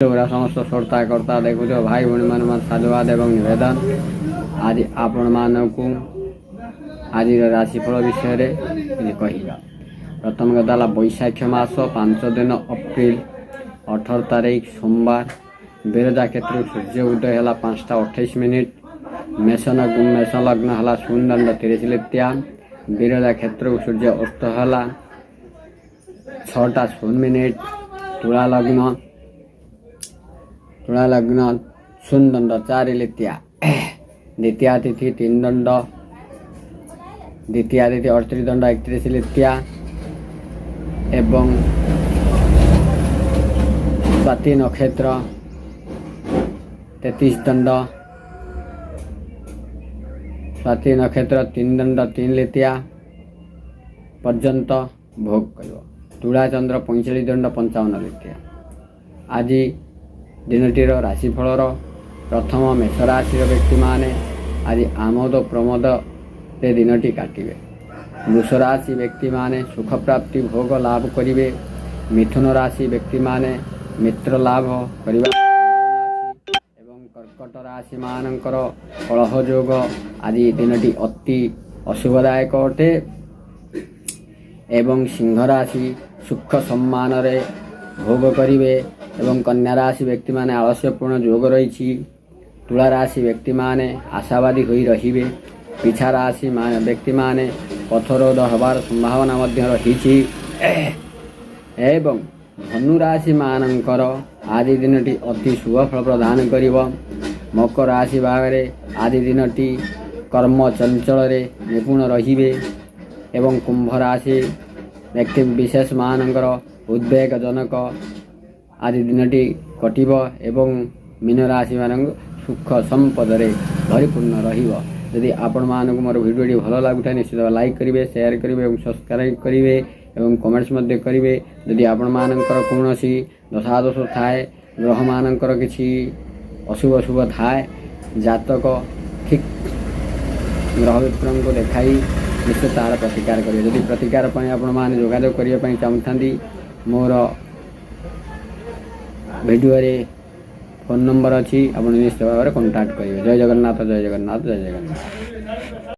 समस्त श्रोता कर्ता देखुच भाई भौणी मान साधुवाद एवं निवेदन आज आपण मानक आज राशिफल विषय कह प्रथम कथा बैशाख मास 5 दिन अप्रिल 18 तारीख सोमवार बिरजा क्षेत्र सूर्य उदय है 5:28 मेष लग्न है शून्य 30 लित्या बिरजा क्षेत्र सूर्य अस्त है 6:0 तुला लग्न शून्य 4 लित्या द्वितीय तिथि 3 दंड द्वितीय तिथि 38 दंड 31 लित्या एवं स्वाति नक्षत्र 33 दंड स्वाति नक्षत्र 3 दंड 3 लित्या पर्यंत भोग कर तुला चंद्र 45 दंड 55 लित्या आज दिनटीर राशिफलर प्रथम मेष राशि व्यक्ति माने आज आमोद प्रमोद से दिनटी काटिबे। वृष राशि व्यक्ति माने सुख प्राप्ति भोग लाभ करिवे। मिथुन राशि व्यक्ति माने मित्र लाभ करिवा एवं कर्कट राशि मानकर कलह जोग आज दिनटी अति अशुभदायक अटे एवं सिंह राशि सुख सम्मान रे भोग करिवे एवं कन्या राशि व्यक्ति माने आलस्यपूर्ण जोग रही। तुला राशि व्यक्ति माने आशावादी होई रहिबे। पिछा राशि व्यक्ति माने पथरोध हबार संभावना मध्य रही एवं धनु राशि मानकर आज दिनटी अति शुभ फल प्रदान करिव। मकर राशि भागरे आज दिनटी कर्म चंचल रे निपुण रहिबे एवं कुंभ राशि व्यक्ति विशेष मानकर उद्वेगजनक आज दिनटी कटिब एवं मीन राशि मान सुख संपद रे भरिपूर्ण रहिबो। यदि आपण मानक मोर वीडियो भल लागुता निश्चित लाइक करिवे शेयर करिवे एवं सब्सक्राइब करिवे एवं कमेंट्स मध्ये करिवे। यदि आपण मानकर कोनोसी दशादोष थाए ग्रह मानकर किछि अशुभ शुभ थाए जातक ठीक ग्रह विक्रम को देखाई निश्चित तार प्रतिकार करिवे। यदि प्रतिकार पई आपण मान जोगाजोग करिया पई चाहुथांती मोर वीडियो रे फोन नंबर अच्छी आप निश्चित भाव में कांटेक्ट करेंगे। जय जगन्नाथ जय जगन्नाथ जय जगन्नाथ।